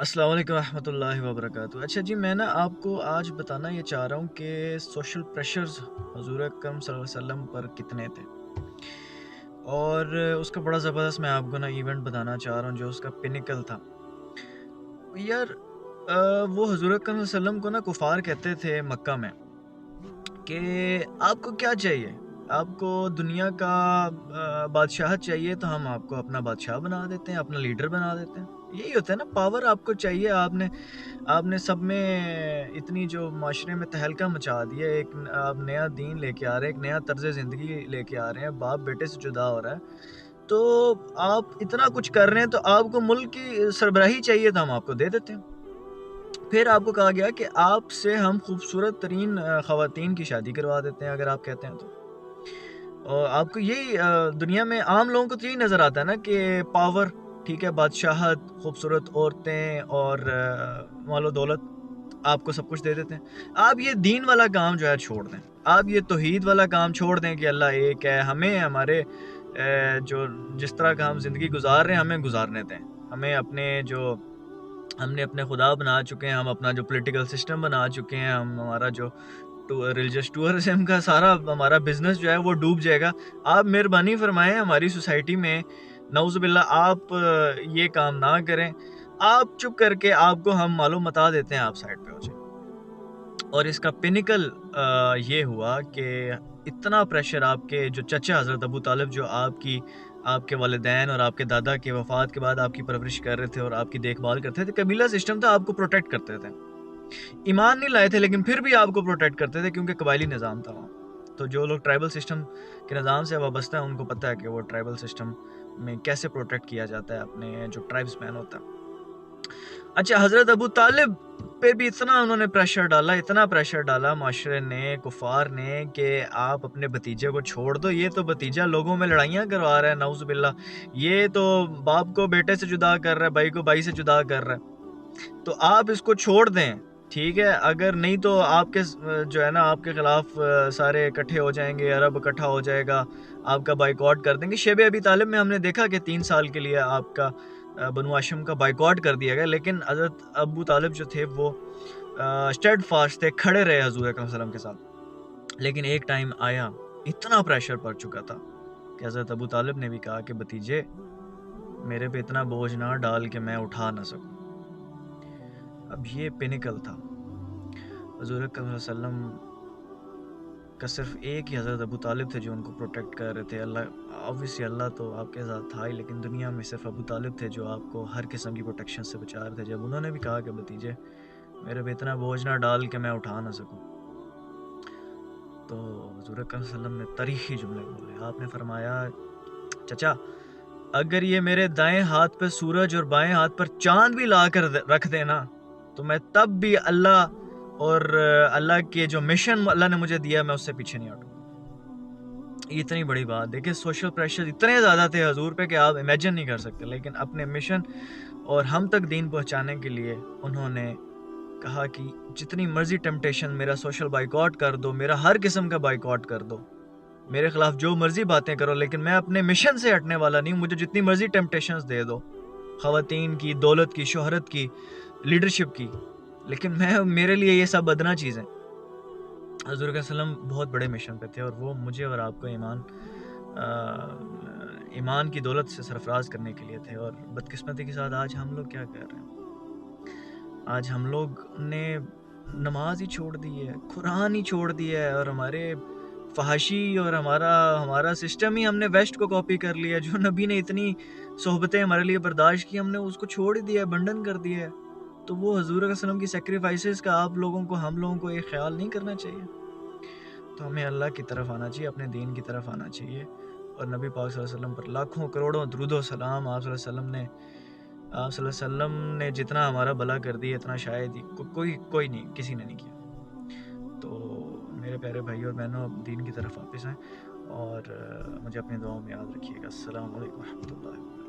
अस्सलाम वालेकुम रहमत ला वबरकातुहू। अच्छा जी, मैं ना आपको आज बताना ये चाह रहा हूँ कि सोशल प्रेशर्स हुज़ूर अकरम सल्लल्लाहु अलैहि वसल्लम पर कितने थे। और उसका बड़ा ज़बरदस्त मैं आपको ना इवेंट बताना चाह रहा हूँ जो उसका पिनिकल था। यार वो हुज़ूर अकरम सल्लल्लाहु अलैहि वसल्लम को ना कुफ़ार कहते थे मक्का में कि आपको क्या चाहिए? आपको दुनिया का बादशाहत चाहिए तो हम आपको अपना बादशाह बना देते हैं, अपना लीडर बना देते हैं। यही होता है ना, पावर आपको चाहिए। आपने आपने सब में इतनी जो माशरे में तहलका मचा दिया, एक आप नया दीन लेके आ रहे हैं, एक नया तर्ज़ ज़िंदगी लेके आ रहे हैं, बाप बेटे से जुदा हो रहा है, तो आप इतना कुछ कर रहे हैं, तो आपको मुल्क की सरबराही चाहिए तो हम आपको दे देते हैं। फिर आपको कहा गया कि आपसे हम खूबसूरत तरीन ख़वातीन की शादी करवा देते हैं अगर आप कहते हैं तो। और आपको यही दुनिया में आम लोगों को तो यही नज़र आता है ना कि पावर, ठीक है, बादशाहत, खूबसूरत औरतें और मालो दौलत, आपको सब कुछ दे देते हैं। आप ये दीन वाला काम जो है छोड़ दें। आप ये तौहीद वाला काम छोड़ दें कि अल्लाह एक है। हमें हमारे जो जिस तरह का हम ज़िंदगी गुज़ार रहे हैं, हमें गुज़ारने दें। हमें अपने जो हमने अपने खुदा बना चुके हैं, हम अपना जो पॉलिटिकल सिस्टम बना चुके हैं, हम हमारा जो रिलीजियस टूरिज़्म का सारा हमारा बिज़नेस जो है वो डूब जाएगा। आप मेहरबानी फ़रमाएँ हमारी सोसाइटी में नऊज़ुबिल्लाह आप ये काम ना करें। आप चुप करके आपको हम मालूम बता देते हैं, आप साइड पे हो जाइए। और इसका पिनिकल ये हुआ कि इतना प्रेशर आपके जो चचा हज़रत अबू तालिब जो आपके वालिदैन और आपके दादा की वफ़ात के बाद आपकी परवरिश कर रहे थे और आपकी देखभाल करते थे, कबीला सिस्टम था, आपको प्रोटेक्ट करते थे। ईमान नहीं लाए थे लेकिन फिर भी आपको प्रोटेक्ट करते थे क्योंकि कबायली निज़ाम था वहाँ। तो जो लोग ट्राइबल सिस्टम के निज़ाम से वाबस्ता हैं उनको पता है कि वो ट्राइबल सिस्टम में कैसे प्रोटेक्ट किया जाता है अपने जो ट्राइब्समैन होता है। अच्छा, हज़रत अबू तालिब पे भी इतना उन्होंने प्रेशर डाला, इतना प्रेशर डाला माशरे ने, कुफ़ार ने कि आप अपने भतीजे को छोड़ दो, ये तो भतीजा लोगों में लड़ाइयाँ करवा रहा है नाउज़ुबिल्लाह। ये तो बाप को बेटे से जुदा कर रहा है, भाई को भाई से जुदा कर रहा है। तो आप इसको छोड़ दें, ठीक है? अगर नहीं तो आपके जो है ना आपके खिलाफ सारे इकट्ठे हो जाएँगे, अरब इकट्ठा हो जाएगा, आपका बायकॉट कर देंगे। शब अबी तालिब में हमने देखा कि 3 साल के लिए आपका बनु हाशिम का बायकॉट कर दिया गया, लेकिन हज़रत अबू तालिब जो थे वो स्टेडफ़ास्ट थे, खड़े रहे हज़ूर अकरम सल्लल्लाहु अलैहि वसल्लम के साथ। लेकिन एक टाइम आया, इतना प्रेशर पड़ चुका था कि हज़रत अबू तालिब ने भी कहा कि भतीजे, मेरे पे इतना बोझ ना डाल कि मैं उठा ना सकूँ। अब ये पिनिकल था। हज़ूर अकरम सल्लल्लाहु अलैहि वसल्लम का सिर्फ़ एक ही हज़रत अबू तालिब थे जो उनको प्रोटेक्ट कर रहे थे। अल्लाह ऑब्वियसली अल्लाह तो आपके साथ था ही, लेकिन दुनिया में सिर्फ़ अबू तालिब थे जो आपको हर किस्म की प्रोटेक्शन से बचा रहे थे। जब उन्होंने भी कहा कि भतीजे, मेरे पे इतना बोझ ना डाल कि मैं उठा ना सकूँ, तो हज़ूर अकरम सल्लल्लाहु अलैहि वसल्लम ने तारीख़ी जुमले बोले। आपने फ़रमाया, चचा, अगर ये मेरे दाएँ हाथ पे सूरज और बाएँ हाथ पर चाँद भी ला कर रख दें ना, तो मैं तब भी अल्लाह और अल्लाह के जो मिशन अल्लाह ने मुझे दिया, मैं उससे पीछे नहीं हटूँगा। ये इतनी बड़ी बात, देखिए सोशल प्रेशर इतने ज़्यादा थे हज़ूर पे कि आप इमेजिन नहीं कर सकते, लेकिन अपने मिशन और हम तक दीन पहुँचाने के लिए उन्होंने कहा कि जितनी मर्ज़ी टेम्पटेशन, मेरा सोशल बायकॉट कर दो, मेरा हर किस्म का बायकॉट कर दो, मेरे खिलाफ जो मर्ज़ी बातें करो, लेकिन मैं अपने मिशन से हटने वाला नहीं हूँ। मुझे जितनी मर्ज़ी टेम्पटेशंस दे दो, ख़वातीन की, दौलत की, शोहरत की, लीडरशिप की, लेकिन मैं मेरे लिए ये सब अदना चीज़ें। हज़ूर के वसल्लम बहुत बड़े मिशन पे थे और वो मुझे और आपको ईमान की दौलत से सरफ़राज़ करने के लिए थे। और बदकिस्मती के साथ आज हम लोग क्या कर रहे हैं? आज हम लोग ने नमाज़ ही छोड़ दी है, कुरान ही छोड़ दिया है, और हमारे फ़हाशी और हमारा हमारा सिस्टम ही हमने वेस्ट को कॉपी कर लिया है। जो नबी ने इतनी सोहबतें हमारे लिए बर्दाश्त की, हमने उसको छोड़ ही दिया है, अबंडन कर दिया है। तो वो हज़ूर के वसल्लम की सैक्रिफ़ाइसेज़ का आप लोगों को, हम लोगों को ये ख़्याल नहीं करना चाहिए? तो हमें अल्लाह की तरफ आना चाहिए, अपने दीन की तरफ आना चाहिए। और नबी पाक सल्लल्लाहु अलैहि वसल्लम पर लाखों करोड़ों दुरूद व सलाम। आप सल्लल्लाहु अलैहि वसल्लम ने जितना हमारा भला कर दिया, इतना शायद ही कोई नहीं, किसी ने नहीं किया। तो मेरे प्यारे भाइयों और बहनों, अब दीन की तरफ वापस आएँ और मुझे अपनी दुआओं में याद रखिएगा। अस्सलाम वालेकुम रहमतुल्लाहि